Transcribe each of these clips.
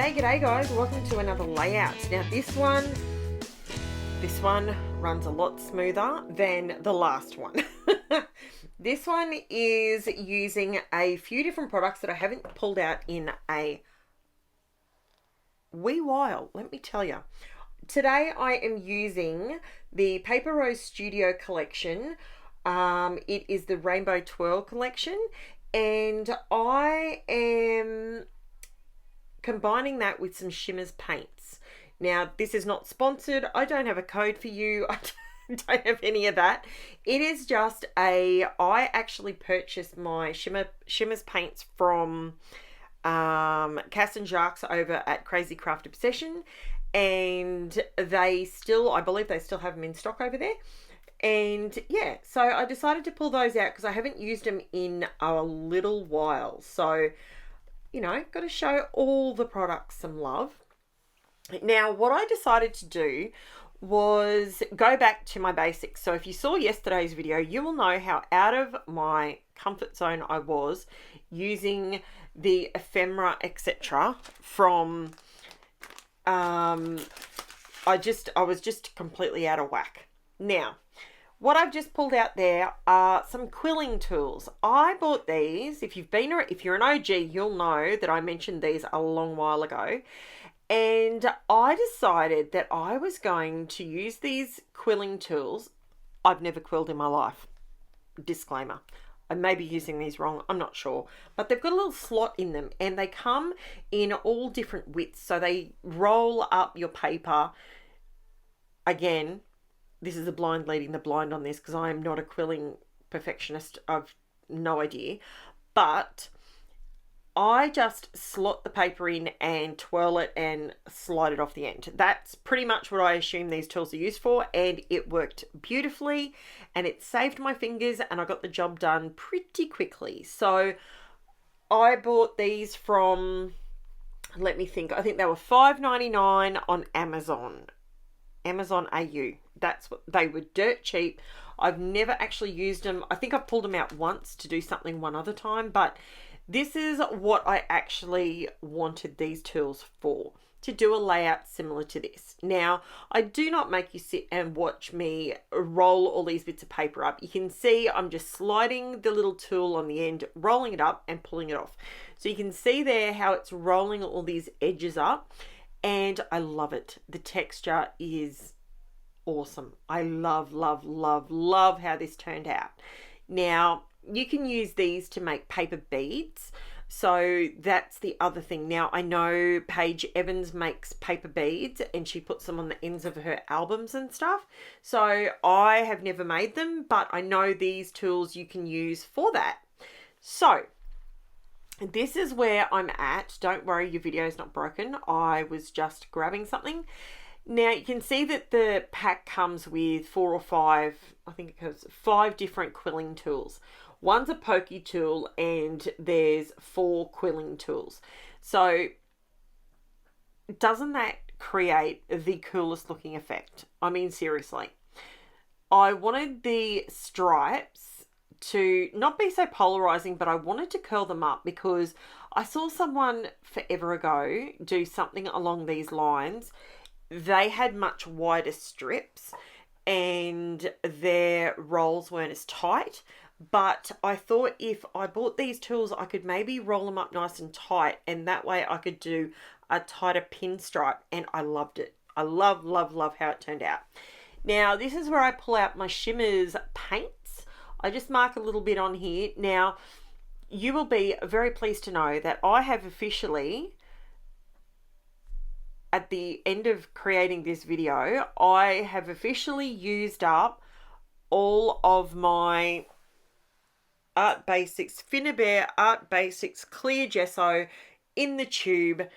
Hey, g'day guys, welcome to another layout. Now this one runs a lot smoother than the last one. This one is using a few different products that I haven't pulled out in a wee while, let me tell you. Today I am using the Paper Rose Studio collection. It is the Rainbow TWIRL collection, and I am combining that with some Shimmerz Paints. Now, this is not sponsored. I don't have a code for you. I don't have any of that. It is just I actually purchased my Shimmerz Paints from K.I.S.S and Jacques over at Crazy Craft Obsession, and I believe they still have them in stock over there. And yeah, so I decided to pull those out because I haven't used them in a little while. So, you know, got to show all the products some love. Now, what I decided to do was go back to my basics. So if you saw yesterday's video, you will know how out of my comfort zone I was using the ephemera, etc. from, I was just completely out of whack. Now, what I've just pulled out there are some quilling tools. I bought these. If you're an OG, you'll know that I mentioned these a long while ago. And I decided that I was going to use these quilling tools. I've never quilled in my life. Disclaimer. I may be using these wrong, I'm not sure. But they've got a little slot in them, and they come in all different widths. So they roll up your paper. Again, this is the blind leading the blind on this because I am not a quilling perfectionist. I've no idea. But I just slot the paper in and twirl it and slide it off the end. That's pretty much what I assume these tools are used for, and it worked beautifully and it saved my fingers and I got the job done pretty quickly. So I bought these from, let me think, I think they were $5.99 on Amazon AU. That's what they were, dirt cheap. I've never actually used them. I think I pulled them out once to do something one other time, but this is what I actually wanted these tools for, to do a layout similar to this. Now, I do not make you sit and watch me roll all these bits of paper up. You can see I'm just sliding the little tool on the end, rolling it up and pulling it off. So you can see there how it's rolling all these edges up, and I love it. The texture is awesome. I love, love, love, love how this turned out. Now, you can use these to make paper beads. So that's the other thing. Now, I know Paige Evans makes paper beads and she puts them on the ends of her albums and stuff. So I have never made them, but I know these tools you can use for that. So this is where I'm at. Don't worry, your video is not broken. I was just grabbing something. Now you can see that the pack comes with 4 or 5, I think it has 5 different quilling tools. One's a pokey tool and there's 4 quilling tools. So doesn't that create the coolest looking effect? I mean, seriously. I wanted the stripes to not be so polarizing, but I wanted to curl them up because I saw someone forever ago do something along these lines. They had much wider strips and their rolls weren't as tight, but I thought if I bought these tools I could maybe roll them up nice and tight, and that way I could do a tighter pinstripe, and I loved it. I love, love, love how it turned out. Now this is where I pull out my Shimmerz Paints. I just mark a little bit on here. Now you will be very pleased to know that I have officially, at the end of creating this video, I have officially used up all of my Art Basics, Finnabair Art Basics Clear Gesso in the tube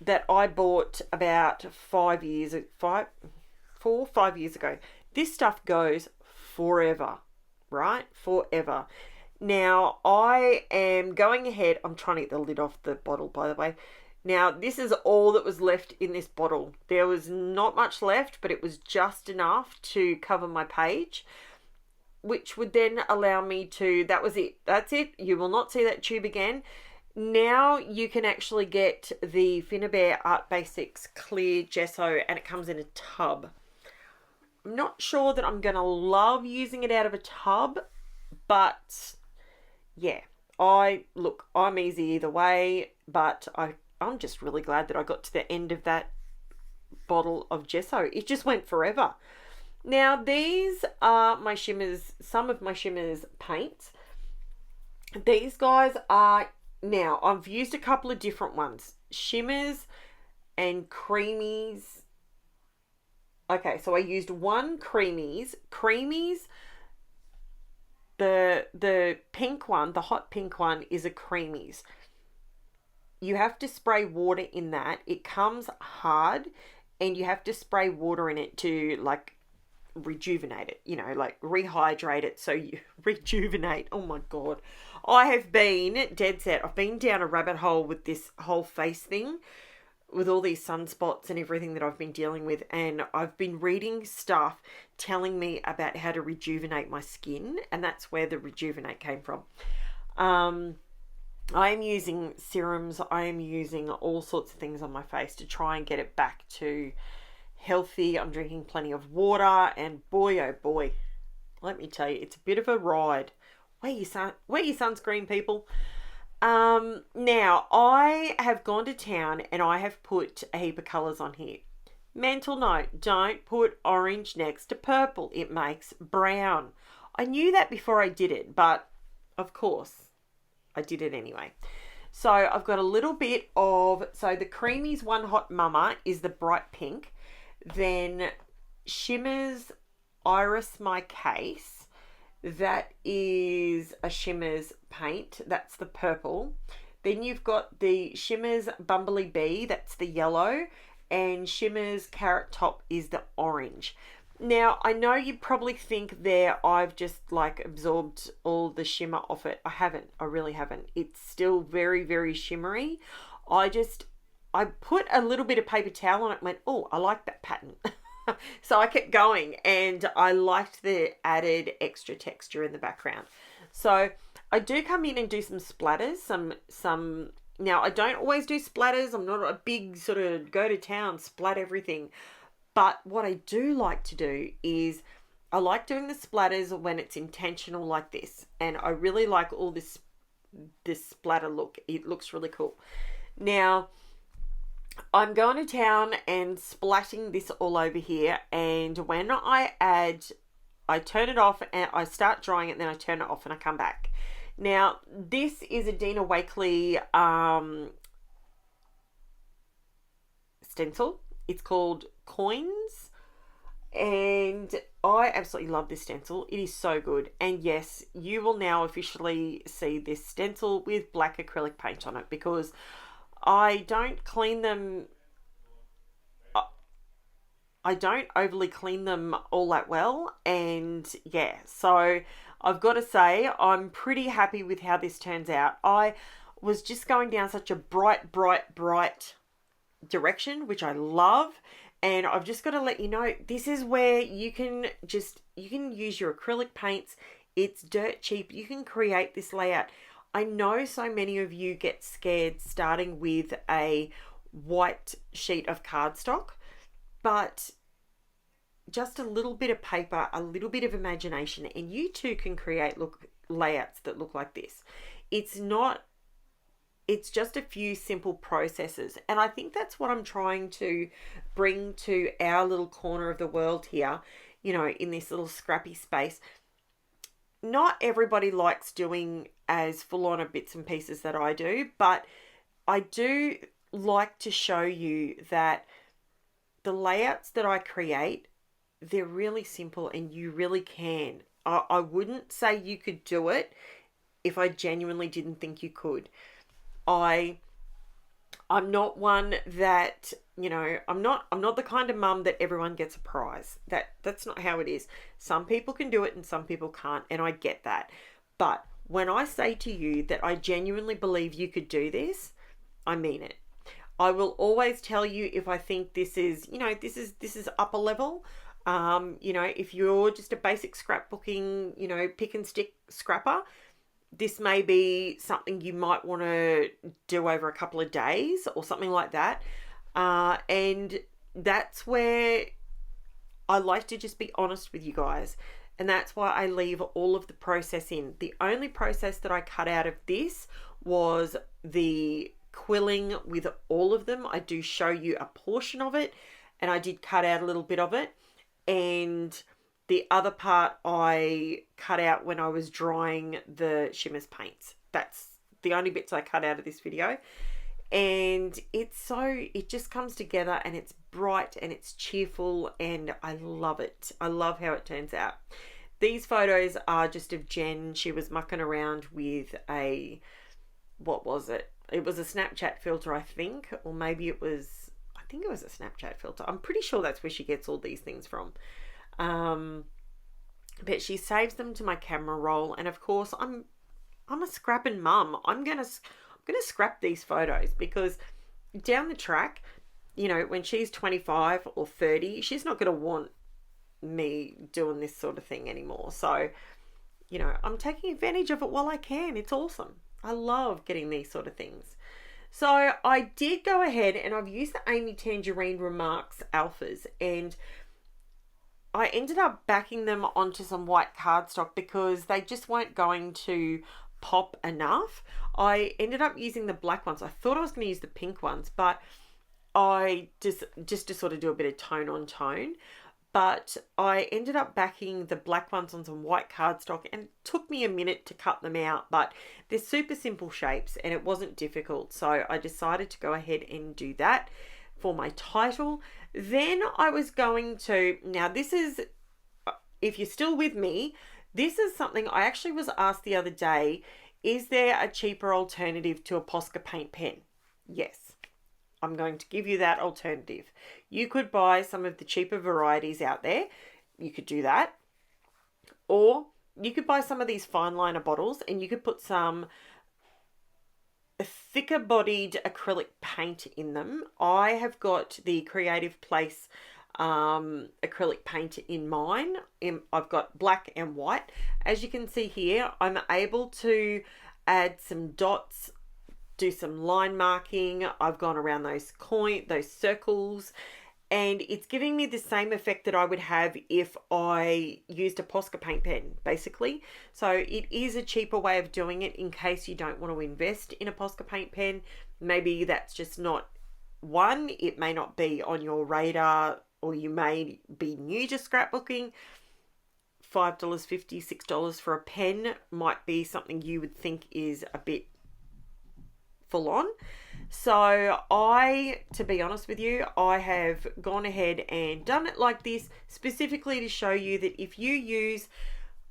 that I bought about 5 years ago. This stuff goes forever, right? Forever. Now, I am going ahead, I'm trying to get the lid off the bottle, by the way. Now, this is all that was left in this bottle. There was not much left, but it was just enough to cover my page, which would then allow me to, that was it. That's it. You will not see that tube again. Now you can actually get the Finnabair Art Basics clear gesso, and it comes in a tub. I'm not sure that I'm going to love using it out of a tub, but yeah, I'm easy either way, but I'm just really glad that I got to the end of that bottle of gesso. It just went forever. Now these are my Shimmerz, some of my Shimmerz paints. These guys are, now I've used a couple of different ones, Shimmerz and CREAMEEZ. Okay, so I used one CREAMEEZ. The pink one, the hot pink one, is a CREAMEEZ. You have to spray water in that. It comes hard, and you have to spray water in it to like rejuvenate it, you know, like rehydrate it so you rejuvenate. Oh my god. I have been dead set. I've been down a rabbit hole with this whole face thing, with all these sunspots and everything that I've been dealing with, and I've been reading stuff telling me about how to rejuvenate my skin, and that's where the rejuvenate came from. I am using serums, I am using all sorts of things on my face to try and get it back to healthy. I'm drinking plenty of water, and boy oh boy, let me tell you, it's a bit of a ride. Wear your sunscreen, people. Now I have gone to town and I have put a heap of colours on here. Mental note, don't put orange next to purple. It makes brown. I knew that before I did it, but of course I did it anyway. So I've got a little bit of, so the CREAMEEZ One Hot Mama is the bright pink. Then Shimmerz Iris My Case, that is a Shimmerz paint, that's the purple. Then you've got the Shimmerz Bumbly Bee, that's the yellow, and Shimmerz Carrot Top is the orange. Now, I know you probably think there I've just like absorbed all the shimmer off it. I haven't. I really haven't. It's still very, very shimmery. I put a little bit of paper towel on it and went, oh, I like that pattern. So I kept going, and I liked the added extra texture in the background. So I do come in and do some splatters, now I don't always do splatters. I'm not a big sort of go to town, splat everything. But what I do like to do is I like doing the splatters when it's intentional like this. And I really like all this splatter look. It looks really cool. Now, I'm going to town and splatting this all over here. And when I turn it off and I start drying it, and then I turn it off and I come back. Now, this is a Dina Wakley stencil. It's called Coins, and I absolutely love this stencil. It is so good. And yes, you will now officially see this stencil with black acrylic paint on it, because I don't clean them. I don't overly clean them all that well, and yeah, so I've got to say I'm pretty happy with how this turns out. I was just going down such a bright direction, which I love, and I've just got to let you know, this is where you can use your acrylic paints. It's dirt cheap. You can create this layout. I know so many of you get scared starting with a white sheet of cardstock, but just a little bit of paper, a little bit of imagination, and you too can create layouts that look like this. It's just a few simple processes, and I think that's what I'm trying to bring to our little corner of the world here, you know, in this little scrappy space. Not everybody likes doing as full on of bits and pieces that I do, but I do like to show you that the layouts that I create, they're really simple, and you really can. I wouldn't say you could do it if I genuinely didn't think you could. I'm not one that, you know, I'm not the kind of mum that everyone gets a prize. That's not how it is. Some people can do it and some people can't, and I get that. But when I say to you that I genuinely believe you could do this, I mean it. I will always tell you if I think this is, you know, this is upper level. You know, if you're just a basic scrapbooking, you know, pick and stick scrapper, this may be something you might want to do over a couple of days or something like that. And that's where I like to just be honest with you guys. And that's why I leave all of the process in. The only process that I cut out of this was the quilling with all of them. I do show you a portion of it, and I did cut out a little bit of it. And the other part I cut out when I was drying the Shimmerz paints. That's the only bits I cut out of this video. And it just comes together, and it's bright and it's cheerful, and I love it. I love how it turns out. These photos are just of Jen. She was mucking around with what was it? It was a Snapchat filter, I think, or maybe it was, I think it was a Snapchat filter. I'm pretty sure that's where she gets all these things from. But she saves them to my camera roll, and of course I'm a scrapping mum. I'm gonna scrap these photos, because down the track, you know, when she's 25 or 30, she's not going to want me doing this sort of thing anymore. So, you know, I'm taking advantage of it while I can. It's awesome. I love getting these sort of things. So I did go ahead and I've used the Amy Tangerine Remarks Alphas, and I ended up backing them onto some white cardstock because they just weren't going to pop enough. I ended up using the black ones. I thought I was going to use the pink ones, but I just to sort of do a bit of tone on tone. But I ended up backing the black ones on some white cardstock, and it took me a minute to cut them out, but they're super simple shapes and it wasn't difficult. So I decided to go ahead and do that for my title. Then I was going to, now this is, if you're still with me, this is something I actually was asked the other day. Is there a cheaper alternative to a Posca paint pen? Yes, I'm going to give you that alternative. You could buy some of the cheaper varieties out there. You could do that. Or you could buy some of these fine liner bottles, and you could put some thicker bodied acrylic paint in them. I have got the Creative Place acrylic paint in mine. I've got black and white. As you can see here, I'm able to add some dots, do some line marking. I've gone around those circles, and it's giving me the same effect that I would have if I used a Posca paint pen, basically. So it is a cheaper way of doing it in case you don't want to invest in a Posca paint pen. Maybe that's just not one. It may not be on your radar, or you may be new to scrapbooking. $5.50, $6 for a pen might be something you would think is a bit full on. So to be honest with you, I have gone ahead and done it like this specifically to show you that if you use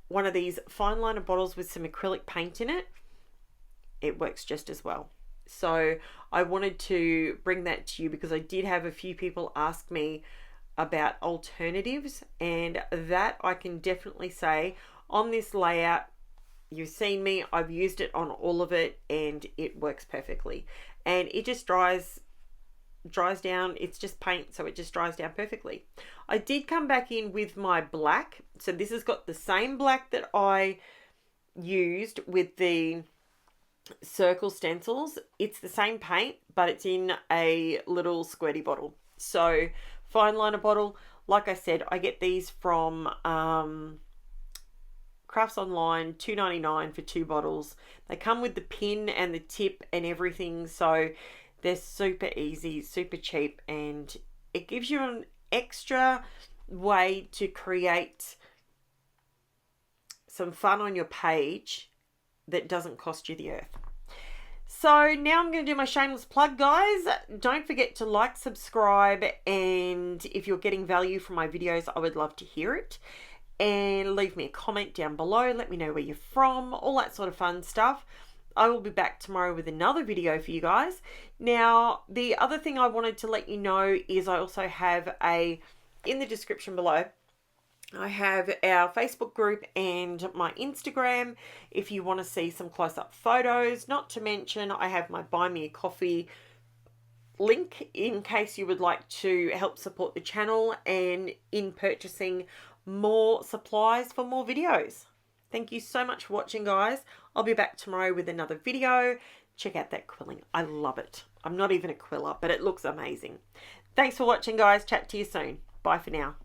one of these fine liner bottles with some acrylic paint in it, it works just as well. So I wanted to bring that to you because I did have a few people ask me about alternatives, and that I can definitely say on this layout, you've seen me, I've used it on all of it, and it works perfectly. And it just dries down. It's just paint, so it just dries down perfectly. I did come back in with my black. So this has got the same black that I used with the circle stencils. It's the same paint, but it's in a little squirty bottle. So fine liner bottle, like I said, I get these from Crafts Online, $2.99 for 2 bottles. They come with the pin and the tip and everything, so they're super easy, super cheap, and it gives you an extra way to create some fun on your page that doesn't cost you the earth. So now I'm going to do my shameless plug, guys. Don't forget to like, subscribe, and if you're getting value from my videos, I would love to hear it. And leave me a comment down below. Let me know where you're from, all that sort of fun stuff. I will be back tomorrow with another video for you guys. Now, the other thing I wanted to let you know is I also have in the description below, I have our Facebook group and my Instagram if you want to see some close-up photos. Not to mention, I have my Buy Me a Coffee link in case you would like to help support the channel and in purchasing more supplies for more videos. Thank you so much for watching, guys. I'll be back tomorrow with another video. Check out that quilling. I love it. I'm not even a quiller, but it looks amazing. Thanks for watching, guys. Chat to you soon. Bye for now.